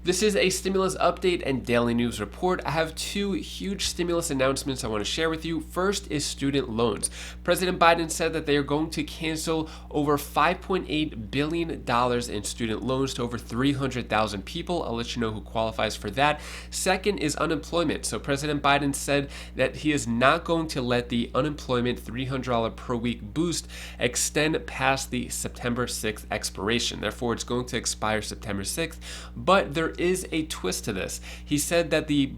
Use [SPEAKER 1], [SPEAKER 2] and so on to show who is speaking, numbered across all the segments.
[SPEAKER 1] This is a stimulus update and daily news report. I have two huge stimulus announcements I want to share with you. First is student loans. President Biden said that they are going to cancel over $5.8 billion in student loans to over 300,000 people. I'll let you know who qualifies for that. Second is unemployment. So President Biden said that he is not going to let the unemployment $300 per week boost extend past the September 6th expiration. Therefore, it's going to expire September 6th, but there is a twist to this. He said that the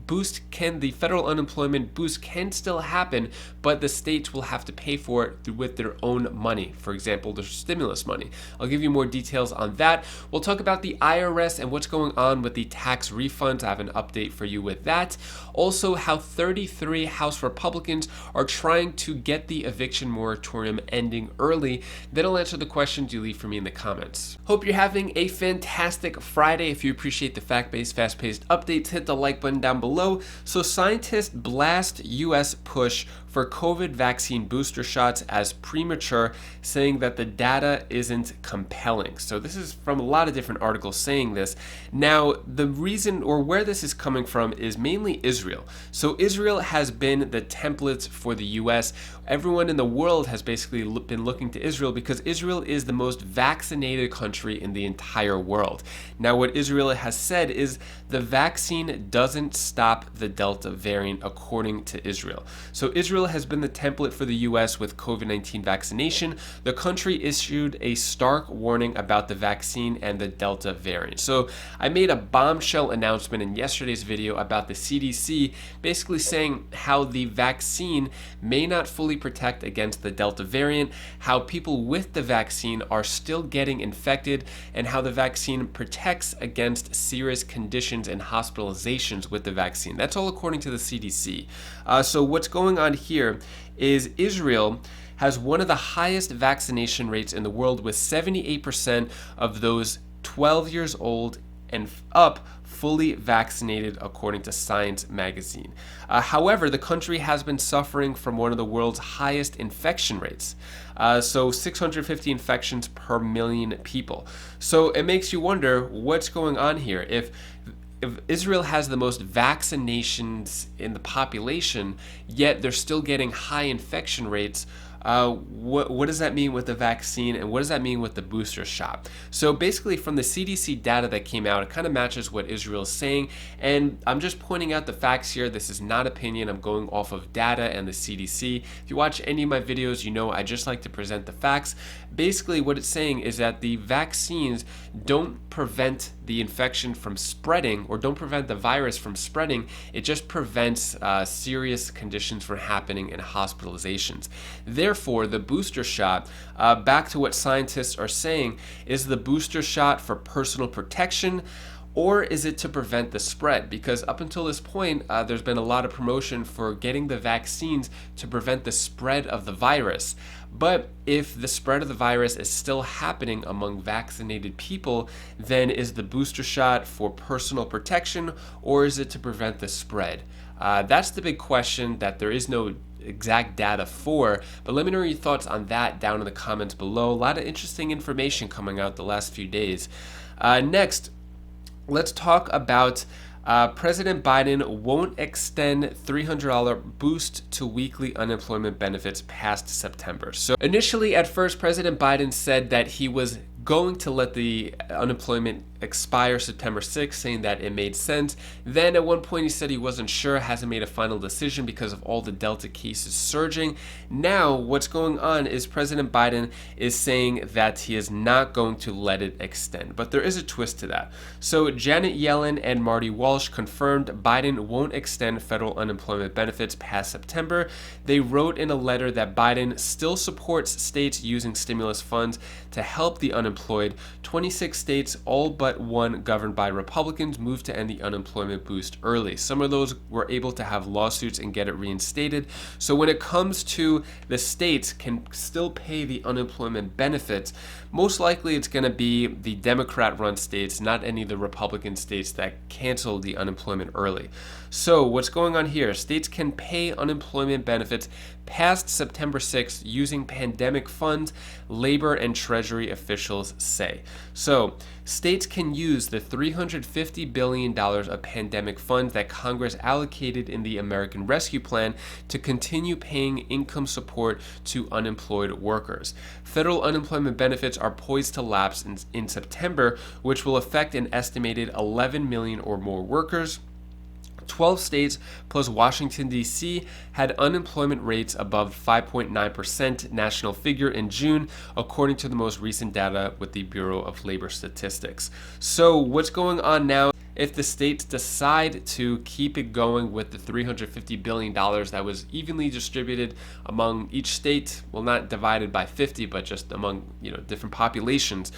[SPEAKER 1] federal unemployment boost can still happen, but the states will have to pay for it with their own money. For example, their stimulus money. I'll give you more details on that. We'll talk about the IRS and what's going on with the tax refunds. I have an update for you with that. Also, how 33 House Republicans are trying to get the eviction moratorium ending early. Then I'll answer the questions you leave for me in the comments. Hope you're having a fantastic Friday. If you appreciate the fact-based, fast-paced updates, hit the like button down below. So scientists blast U.S. push for COVID vaccine booster shots as premature, saying that the data isn't compelling. So this is from a lot of different articles saying this. Now, the reason or where this is coming from is mainly Israel. So Israel has been the template for the U.S. Everyone in the world has basically been looking to Israel because Israel is the most vaccinated country in the entire world. Now, what Israel has said is the vaccine doesn't stop the Delta variant, according to Israel. So Israel has been the template for the U.S. with COVID-19 vaccination. The country issued a stark warning about the vaccine and the Delta variant. So I made a bombshell announcement in yesterday's video about the CDC basically saying how the vaccine may not fully protect against the Delta variant, how people with the vaccine are still getting infected, and how the vaccine protects against serious conditions and hospitalizations with the vaccine. That's all according to the CDC. So what's going on here is Israel has one of the highest vaccination rates in the world, with 78% of those 12 years old and up fully vaccinated, according to Science magazine. However, the country has been suffering from one of the world's highest infection rates. So 650 infections per million people. So it makes you wonder what's going on here. If Israel has the most vaccinations in the population, yet they're still getting high infection rates, what does that mean with the vaccine, and what does that mean with the booster shot? So basically, from the CDC data that came out, it kind of matches what Israel is saying, and I'm just pointing out the facts here. This is not opinion. I'm going off of data and the CDC. If you watch any of my videos, you know I just like to present the facts. Basically, what it's saying is that the vaccines don't prevent the infection from spreading, or don't prevent the virus from spreading. It just prevents serious conditions from happening and hospitalizations. Therefore, the booster shot, back to what scientists are saying, is the booster shot for personal protection, or is it to prevent the spread? Because up until this point, there's been a lot of promotion for getting the vaccines to prevent the spread of the virus. But if the spread of the virus is still happening among vaccinated people, then is the booster shot for personal protection, or is it to prevent the spread? That's the big question that there is no exact data for, but let me know your thoughts on that down in the comments below. A lot of interesting information coming out the last few days. Next, let's talk about President Biden won't extend $300 boost to weekly unemployment benefits past September. So initially, at first, President Biden said that he was going to let the unemployment expire September 6th, saying that it made sense. Then at one point he said he wasn't sure, hasn't made a final decision because of all the Delta cases surging. Now what's going on is President Biden is saying that he is not going to let it extend. But there is a twist to that. So Janet Yellen and Marty Walsh confirmed Biden won't extend federal unemployment benefits past September. They wrote in a letter that Biden still supports states using stimulus funds to help the unemployed. 26 states, all but one governed by Republicans, moved to end the unemployment boost early. Some of those were able to have lawsuits and get it reinstated. So when it comes to the states can still pay the unemployment benefits, most likely it's going to be the Democrat-run states, not any of the Republican states that canceled the unemployment early. So what's going on here? States can pay unemployment benefits past September 6th using pandemic funds, labor and treasury officials say. So, states can use the $350 billion of pandemic funds that Congress allocated in the American Rescue Plan to continue paying income support to unemployed workers. Federal unemployment benefits are poised to lapse in September, which will affect an estimated 11 million or more workers. 12 states plus Washington, D.C. had unemployment rates above 5.9% national figure in June, according to the most recent data with the Bureau of Labor Statistics. So what's going on now? If the states decide to keep it going with the $350 billion that was evenly distributed among each state, well, not divided by 50, but just among different populations,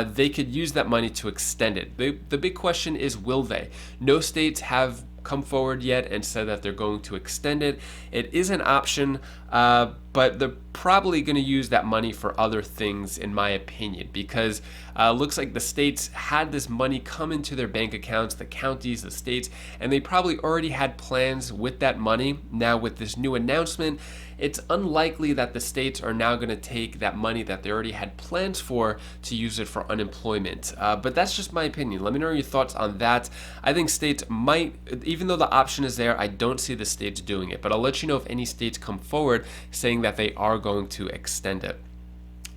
[SPEAKER 1] they could use that money to extend it. The big question is, will they? No states have come forward yet and said that they're going to extend it. It is an option, but they're probably going to use that money for other things, in my opinion, because it looks like the states had this money come into their bank accounts, the counties, the states, and they probably already had plans with that money. Now, with this new announcement, it's unlikely that the states are now going to take that money that they already had plans for to use it for unemployment. But that's just my opinion. Let me know your thoughts on that. I think states might, even though the option is there, I don't see the states doing it. But I'll let you know if any states come forward saying that they are going to extend it.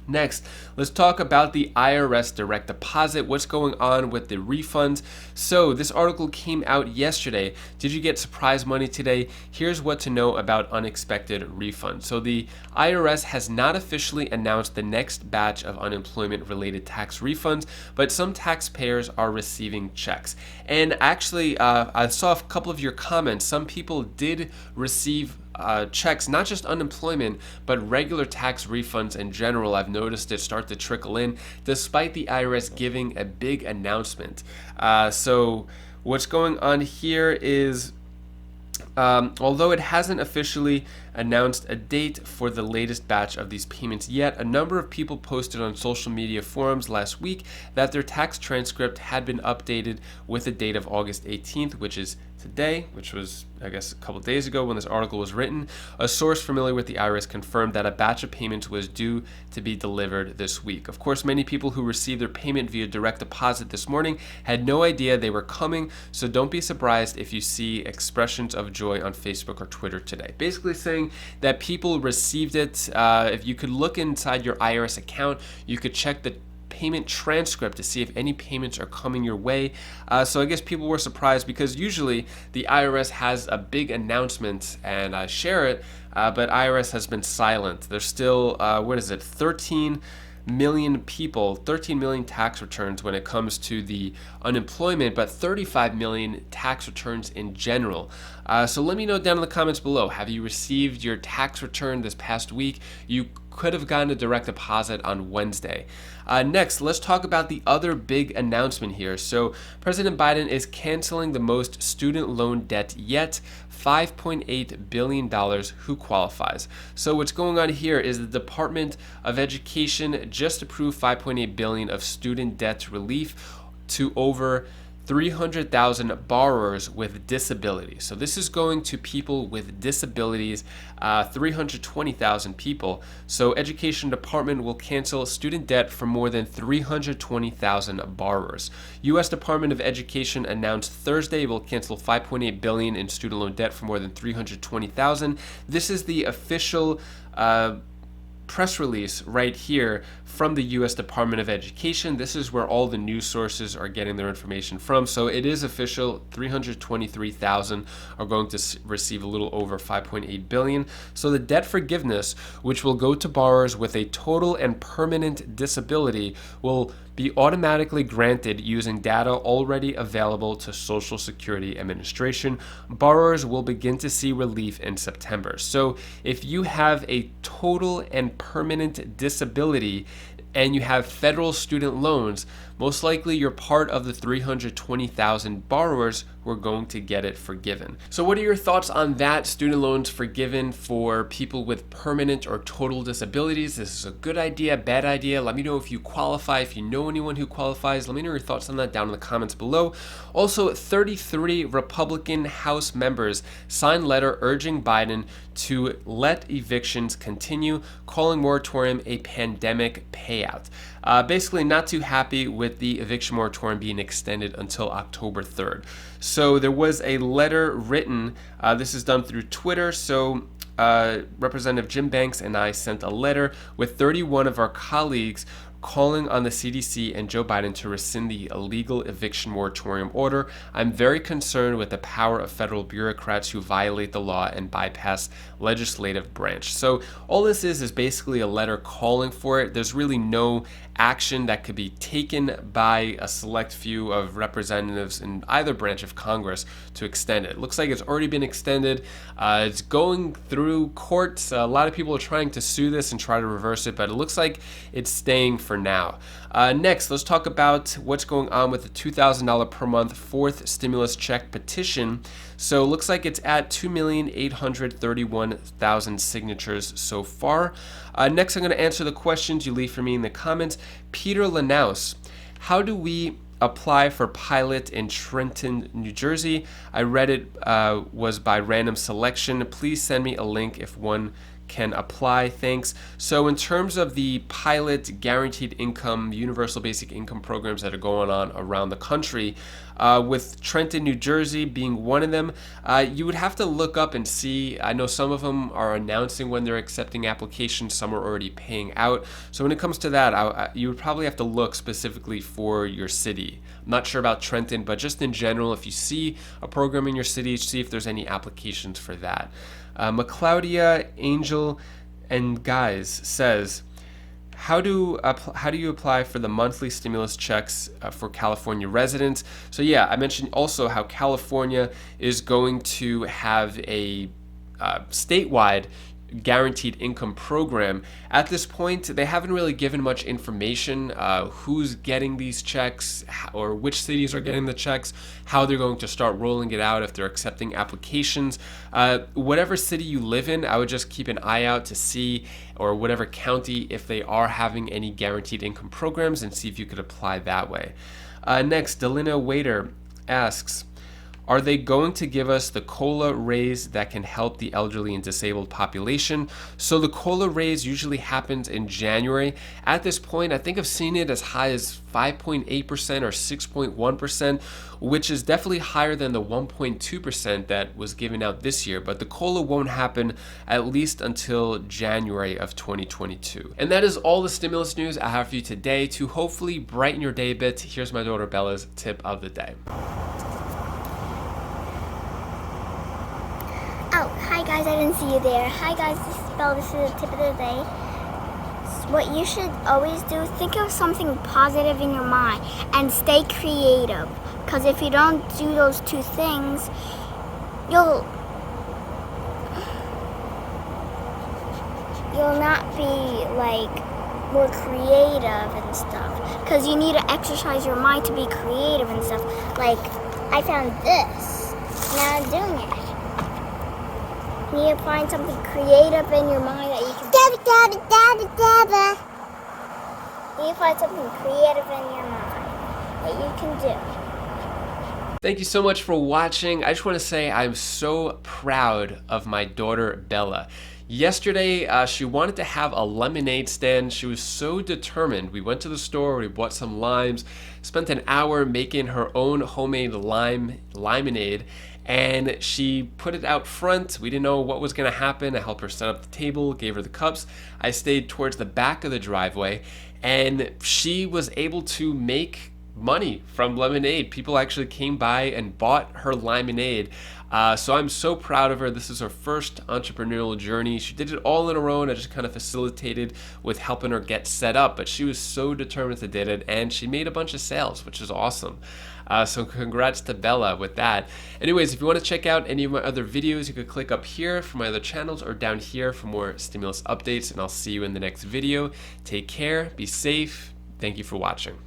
[SPEAKER 1] Next, let's talk about the IRS direct deposit. What's going on with the refunds? So this article came out yesterday. Did you get surprise money today? Here's what to know about unexpected refunds. So the IRS has not officially announced the next batch of unemployment-related tax refunds, but some taxpayers are receiving checks. And actually, I saw a couple of your comments. Some people did receive checks, not just unemployment, but regular tax refunds in general. I've noticed it start to trickle in despite the IRS giving a big announcement. So what's going on here is, although it hasn't officially announced a date for the latest batch of these payments yet, a number of people posted on social media forums last week that their tax transcript had been updated with a date of August 18th, which is today, which was, I guess, a couple days ago when this article was written. A source familiar with the IRS confirmed that a batch of payments was due to be delivered this week. Of course, many people who received their payment via direct deposit this morning had no idea they were coming, so don't be surprised if you see expressions of joy on Facebook or Twitter today. Basically saying that people received it. If you could look inside your IRS account, you could check the payment transcript to see if any payments are coming your way. So I guess people were surprised because usually the IRS has a big announcement and share it, but IRS has been silent. There's still, 13 million people, 13 million tax returns when it comes to the unemployment, but 35 million tax returns in general. So let me know down in the comments below, have you received your tax return this past week? You could have gotten a direct deposit on Wednesday. Next, let's talk about the other big announcement here. So President Biden is canceling the most student loan debt yet, $5.8 billion. Who qualifies? So what's going on here is the Department of Education just approved $5.8 billion of student debt relief to over 300,000 borrowers with disabilities. So this is going to people with disabilities, 320,000 people. So Education Department will cancel student debt for more than 320,000 borrowers. U.S. Department of Education announced Thursday it will cancel $5.8 billion in student loan debt for more than 320,000. This is the official press release right here from the U.S. Department of Education. This is where all the news sources are getting their information from. So it is official. 323,000 are going to receive a little over 5.8 billion. So the debt forgiveness, which will go to borrowers with a total and permanent disability, will be automatically granted using data already available to Social Security Administration. Borrowers will begin to see relief in September. So if you have a total and permanent disability and you have federal student loans, most likely you're part of the 320,000 borrowers who are going to get it forgiven. So what are your thoughts on that? Student loans forgiven for people with permanent or total disabilities. This is a good idea, bad idea? Let me know if you qualify. If you know anyone who qualifies, let me know your thoughts on that down in the comments below. Also, 33 Republican House members signed letter urging Biden to let evictions continue, calling moratorium a pandemic payout. Basically not too happy with the eviction moratorium being extended until October 3rd. So there was a letter written, this is done through Twitter, so Representative Jim Banks and I sent a letter with 31 of our colleagues calling on the CDC and Joe Biden to rescind the illegal eviction moratorium order. I'm very concerned with the power of federal bureaucrats who violate the law and bypass legislative branch. So all this is basically a letter calling for it. There's really no action that could be taken by a select few of representatives in either branch of Congress to extend it. It looks like it's already been extended. It's going through courts. A lot of people are trying to sue this and try to reverse it, but it looks like it's staying for now. Next, let's talk about what's going on with the $2,000 per month fourth stimulus check petition. So it looks like it's at 2,831,000 signatures so far. Next, I'm going to answer the questions you leave for me in the comments. Peter Lanaus, how do we apply for pilot in Trenton, New Jersey? I read it was by random selection. Please send me a link if one can apply. Thanks. So in terms of the pilot guaranteed income, universal basic income programs that are going on around the country, with Trenton, New Jersey being one of them, you would have to look up and see. I know some of them are announcing when they're accepting applications, some are already paying out. So when it comes to that, you would probably have to look specifically for your city. I'm not sure about Trenton, but just in general, if you see a program in your city, see if there's any applications for that. McClaudia, Angel, and Guys says, how do you apply for the monthly stimulus checks for California residents? So yeah, I mentioned also how California is going to have a statewide guaranteed income program. At this point, they haven't really given much information who's getting these checks or which cities are getting the checks, how they're going to start rolling it out if they're accepting applications. Whatever city you live in, I would just keep an eye out to see, or whatever county, if they are having any guaranteed income programs, and see if you could apply that way. Next, Delina Waiter asks, are they going to give us the COLA raise that can help the elderly and disabled population? So the COLA raise usually happens in January. At this point, I think I've seen it as high as 5.8% or 6.1%, which is definitely higher than the 1.2% that was given out this year. But the COLA won't happen at least until January of 2022. And that is all the stimulus news I have for you today. To hopefully brighten your day a bit, here's my daughter Bella's tip of the day.
[SPEAKER 2] Oh, hi guys, I didn't see you there. Hi guys, this is Belle, this is the tip of the day. What you should always do, think of something positive in your mind and stay creative. Because if you don't do those two things, you'll not be like more creative and stuff. Because you need to exercise your mind to be creative and stuff. Like, I found this, now I'm doing it. You need to find something creative in your mind that you can do. You need to find something creative in your mind that you can do.
[SPEAKER 1] Thank you so much for watching. I just want to say I'm so proud of my daughter Bella. Yesterday, she wanted to have a lemonade stand. She was so determined. We went to the store, we bought some limes, spent an hour making her own homemade limonade, and she put it out front. We didn't know what was gonna happen. I helped her set up the table, gave her the cups. I stayed towards the back of the driveway, and she was able to make money from lemonade. People actually came by and bought her lemonade. So I'm so proud of her. This is her first entrepreneurial journey. She did it all on her own. I just kind of facilitated with helping her get set up, but she was so determined to do it, and she made a bunch of sales, which is awesome. So congrats to Bella with that. Anyways, if you want to check out any of my other videos, you could click up here for my other channels or down here for more stimulus updates, and I'll see you in the next video. Take care, be safe. Thank you for watching.